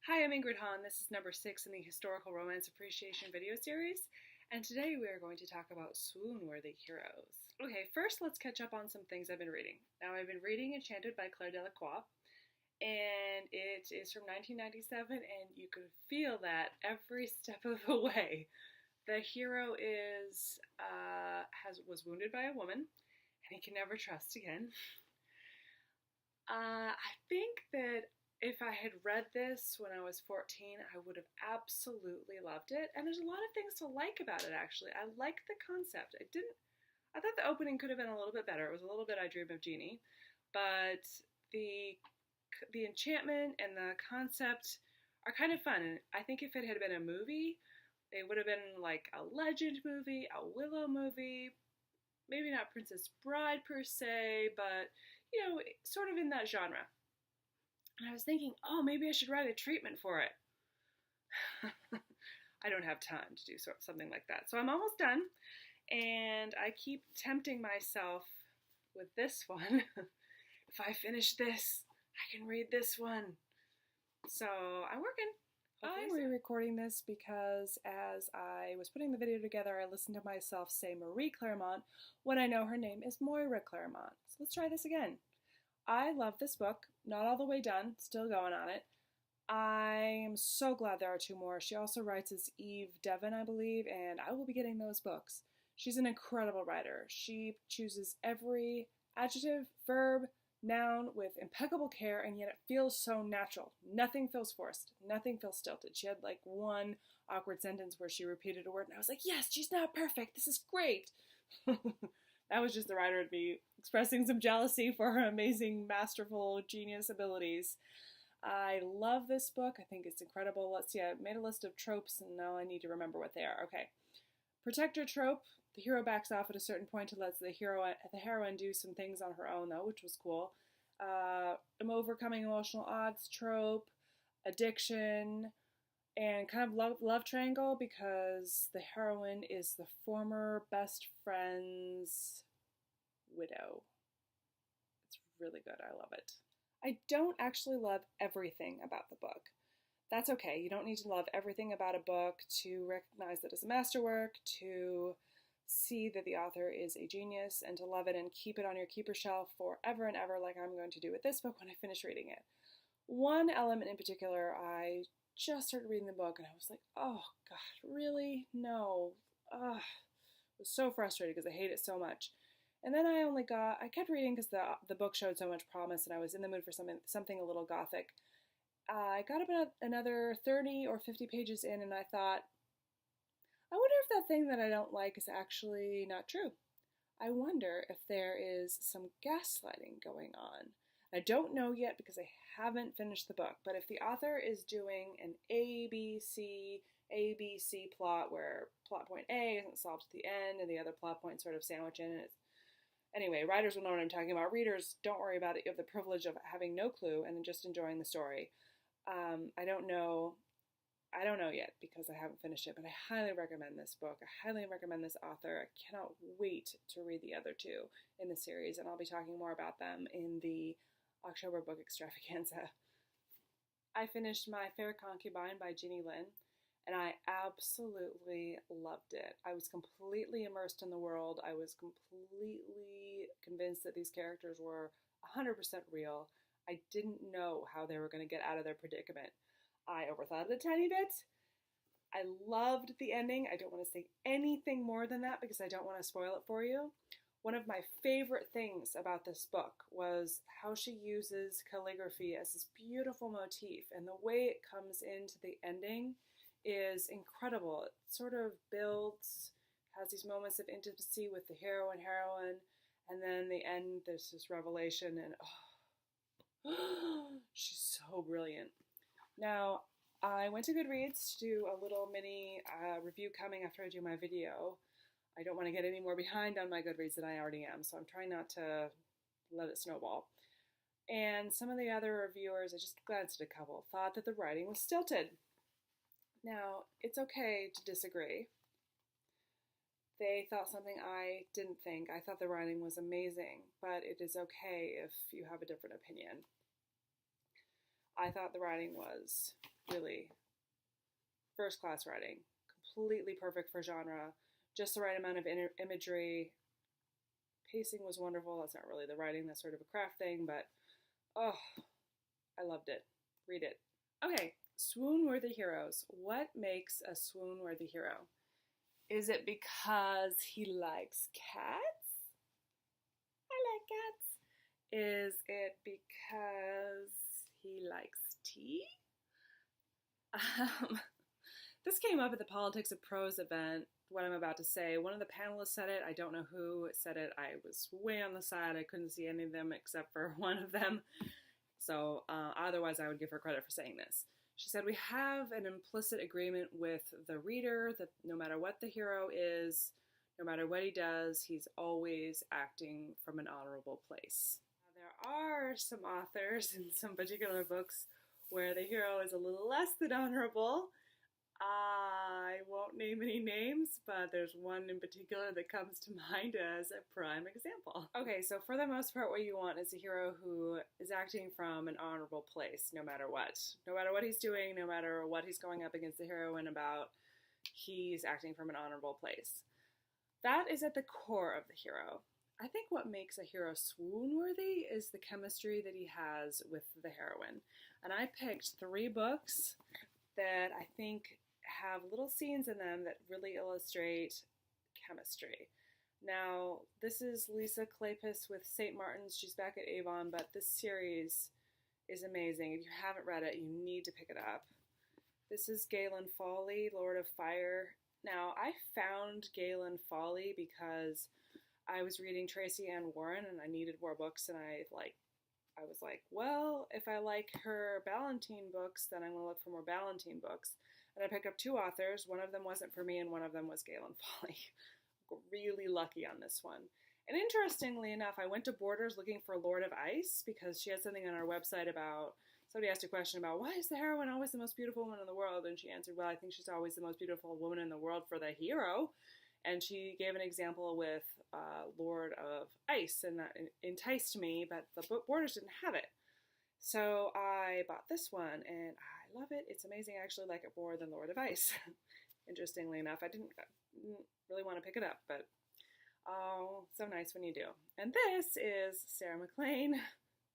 Hi, I'm Ingrid Hahn. This is number 6 in the Historical Romance Appreciation video series, and today we are going to talk about swoon-worthy heroes. Okay, first let's catch up on some things I've been reading. Now, I've been reading Enchanted by Claire Delacroix, and it is from 1997, and you can feel that every step of the way. The hero was wounded by a woman, and he can never trust again. I think that if I had read this when I was 14, I would have absolutely loved it. And there's a lot of things to like about it, actually. I like the concept. I thought the opening could have been a little bit better. It was a little bit I Dream of Jeannie. But the enchantment and the concept are kind of fun. And I think if it had been a movie, it would have been like a Legend movie, a Willow movie, maybe not Princess Bride per se, but, sort of in that genre. And I was thinking, oh, maybe I should write a treatment for it. I don't have time to do something like that. So I'm almost done, and I keep tempting myself with this one. If I finish this, I can read this one. So I'm working. I'm re-recording this because as I was putting the video together, I listened to myself say Marie Clairmont when I know her name is Moira Clairmont. So let's try this again. I love this book, not all the way done, still going on it. I am so glad there are 2 more. She also writes as Eve Devon, I believe, and I will be getting those books. She's an incredible writer. She chooses every adjective, verb, noun with impeccable care, and yet it feels so natural. Nothing feels forced. Nothing feels stilted. She had like one awkward sentence where she repeated a word, and I was like, yes, she's not perfect. This is great. That was just the writer to be expressing some jealousy for her amazing, masterful, genius abilities. I love this book. I think it's incredible. Let's see, I made a list of tropes, and now I need to remember what they are. Okay. Protector trope. The hero backs off at a certain point to let the heroine do some things on her own, though, which was cool. Overcoming emotional odds trope. Addiction. And kind of love triangle because the heroine is the former best friend's widow. It's really good. I love it. I don't actually love everything about the book. That's okay. You don't need to love everything about a book to recognize that it's a masterwork, to see that the author is a genius, and to love it and keep it on your keeper shelf forever and ever like I'm going to do with this book when I finish reading it. One element in particular, I just started reading the book and I was like, oh God, really? No. Ugh. I was so frustrated because I hate it so much. And then I kept reading because the book showed so much promise and I was in the mood for something a little gothic. I got about another 30 or 50 pages in and I thought, I wonder if that thing that I don't like is actually not true. I wonder if there is some gaslighting going on. I don't know yet because I haven't finished the book, but if the author is doing an ABC plot where plot point A isn't solved at the end and the other plot points sort of sandwich in, anyway, writers will know what I'm talking about. Readers, don't worry about it. You have the privilege of having no clue and then just enjoying the story. I don't know yet because I haven't finished it, but I highly recommend this book. I highly recommend this author. I cannot wait to read the other 2 in the series, and I'll be talking more about them in the October book extravaganza. I finished My Fair Concubine by Ginny Lin, and I absolutely loved it. I was completely immersed in the world. I was completely convinced that these characters were 100% real. I didn't know how they were going to get out of their predicament. I overthought it a tiny bit. I loved the ending. I don't want to say anything more than that because I don't want to spoil it for you. One of my favorite things about this book was how she uses calligraphy as this beautiful motif, and the way it comes into the ending is incredible. It sort of builds, has these moments of intimacy with the hero and heroine, and then the end, there's this revelation, and she's so brilliant. Now, I went to Goodreads to do a little mini review coming after I do my video. I don't want to get any more behind on my Goodreads than I already am, so I'm trying not to let it snowball. And some of the other reviewers, I just glanced at a couple, thought that the writing was stilted. Now, it's okay to disagree. They thought something I didn't think. I thought the writing was amazing, but it is okay if you have a different opinion. I thought the writing was really first-class writing. Completely perfect for genre. Just the right amount of imagery. Pacing was wonderful. That's not really the writing. That's sort of a craft thing, but oh, I loved it. Read it. Okay, swoon-worthy heroes. What makes a swoon-worthy hero? Is it because he likes cats? I like cats. Is it because he likes tea? This came up at the Politics of Prose event, what I'm about to say. One of the panelists said it. I don't know who said it. I was way on the side. I couldn't see any of them except for one of them. So otherwise I would give her credit for saying this. She said, we have an implicit agreement with the reader that no matter what the hero is, no matter what he does, he's always acting from an honorable place. Now, there are some authors in some particular books where the hero is a little less than honorable. I won't name any names, but there's one in particular that comes to mind as a prime example. Okay, so for the most part, what you want is a hero who is acting from an honorable place, no matter what. No matter what he's doing, no matter what he's going up against the heroine about, he's acting from an honorable place. That is at the core of the hero. I think what makes a hero swoon-worthy is the chemistry that he has with the heroine. And I picked 3 books that I think have little scenes in them that really illustrate chemistry. Now, this is Lisa Kleypas with St. Martin's. She's back at Avon, but this series is amazing. If you haven't read it, you need to pick it up. This is Galen Foley, Lord of Fire. Now, I found Galen Foley because I was reading Tracy Ann Warren and I needed more books, and I was like, well, if I like her Ballantine books, then I'm going to look for more Ballantine books. And I picked up 2 authors. One of them wasn't for me, and one of them was Galen Foley. Really lucky on this one. And interestingly enough, I went to Borders looking for Lord of Ice because she had something on our website about, somebody asked a question about, why is the heroine always the most beautiful woman in the world? And she answered, well, I think she's always the most beautiful woman in the world for the hero. And she gave an example with Lord of Ice, and that enticed me, but the Borders didn't have it. So I bought this one, and I love it. It's amazing. I actually like it more than Lord of Ice. Interestingly enough, I didn't really want to pick it up, but oh, so nice when you do. And this is Sarah MacLean,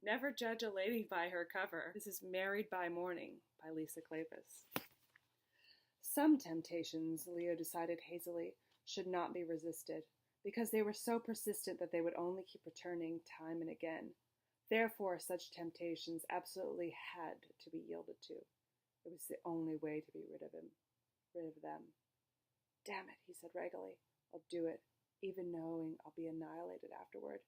Never Judge a Lady by Her Cover. This is Married by Morning by Lisa Kleypas. Some temptations, Leo decided hazily, should not be resisted, because they were so persistent that they would only keep returning time and again. Therefore, such temptations absolutely had to be yielded to. It was the only way to be rid of them. Damn it, he said regally. I'll do it, even knowing I'll be annihilated afterward.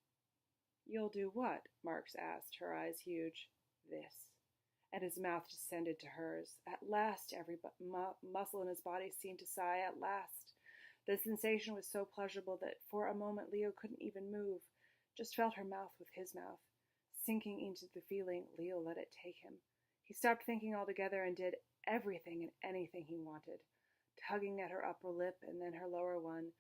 You'll do what? Marks asked, her eyes huge. This. And his mouth descended to hers. At last, every muscle in his body seemed to sigh. At last. The sensation was so pleasurable that for a moment Leo couldn't even move, just felt her mouth with his mouth. Sinking into the feeling, Leo let it take him. He stopped thinking altogether and did everything and anything he wanted, tugging at her upper lip and then her lower one,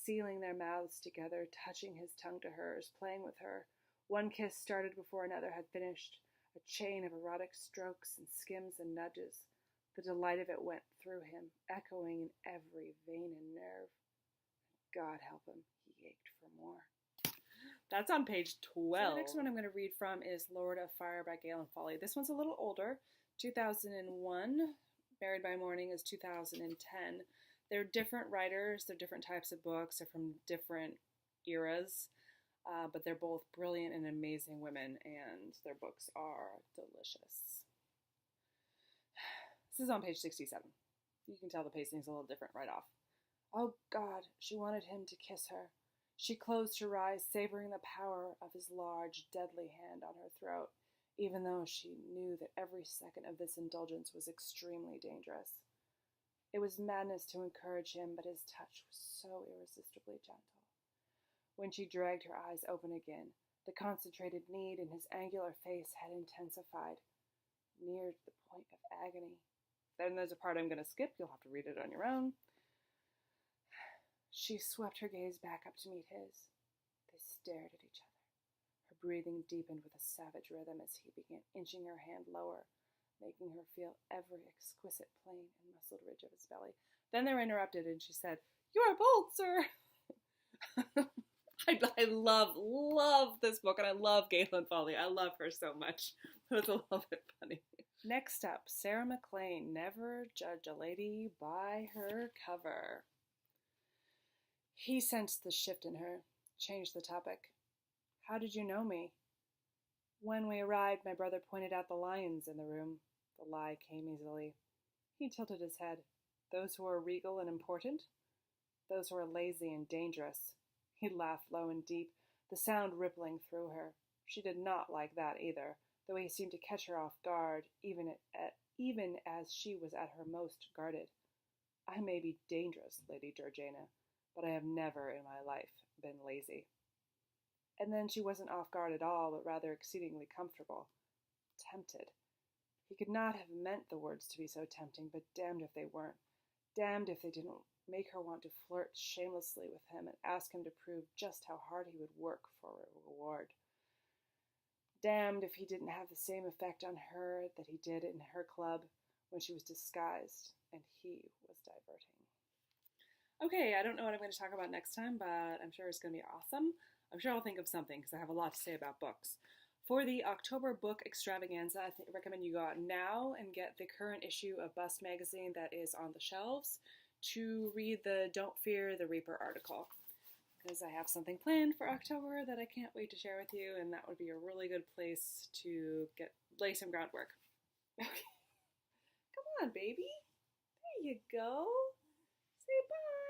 sealing their mouths together, touching his tongue to hers, playing with her. One kiss started before another had finished, a chain of erotic strokes and skims and nudges. The delight of it went through him, echoing in every vein and nerve. God help him, he ached for more. That's on page 12. So the next one I'm going to read from is Lord of Fire by Galen Foley. This one's a little older, 2001. Married by Morning is 2010. They're different writers, they're different types of books, they're from different eras, but they're both brilliant and amazing women, and their books are delicious. This is on page 67. You can tell the pacing's a little different right off. Oh God, she wanted him to kiss her. She closed her eyes, savoring the power of his large, deadly hand on her throat, even though she knew that every second of this indulgence was extremely dangerous. It was madness to encourage him, but his touch was so irresistibly gentle. When she dragged her eyes open again, the concentrated need in his angular face had intensified, neared the point of agony. Then there's a part I'm going to skip. You'll have to read it on your own. She swept her gaze back up to meet his. They stared at each other. Her breathing deepened with a savage rhythm as he began inching her hand lower, making her feel every exquisite plane and muscled ridge of his belly. Then they were interrupted, and she said, "You are bold, sir." I love this book, and I love Galen Foley. I love her so much. It was a little bit funny. Next up, Sarah MacLean. Never judge a lady by her cover. He sensed the shift in her, changed the topic. How did you know me? When we arrived, my brother pointed out the lions in the room. The lie came easily. He tilted his head. Those who are regal and important? Those who are lazy and dangerous. He laughed low and deep, the sound rippling through her. She did not like that either, though he seemed to catch her off guard, even as she was at her most guarded. I may be dangerous, Lady Georgiana, but I have never in my life been lazy. And then she wasn't off guard at all, but rather exceedingly comfortable. Tempted. He could not have meant the words to be so tempting, but damned if they weren't. Damned if they didn't make her want to flirt shamelessly with him and ask him to prove just how hard he would work for a reward. Damned if he didn't have the same effect on her that he did in her club when she was disguised and he was diverting. Okay, I don't know what I'm going to talk about next time, but I'm sure it's going to be awesome. I'm sure I'll think of something because I have a lot to say about books. For the October book extravaganza, I recommend you go out now and get the current issue of Bust magazine that is on the shelves to read the Don't Fear the Reaper article, because I have something planned for October that I can't wait to share with you, and that would be a really good place to lay some groundwork. Okay. Come on, baby. There you go. Say bye.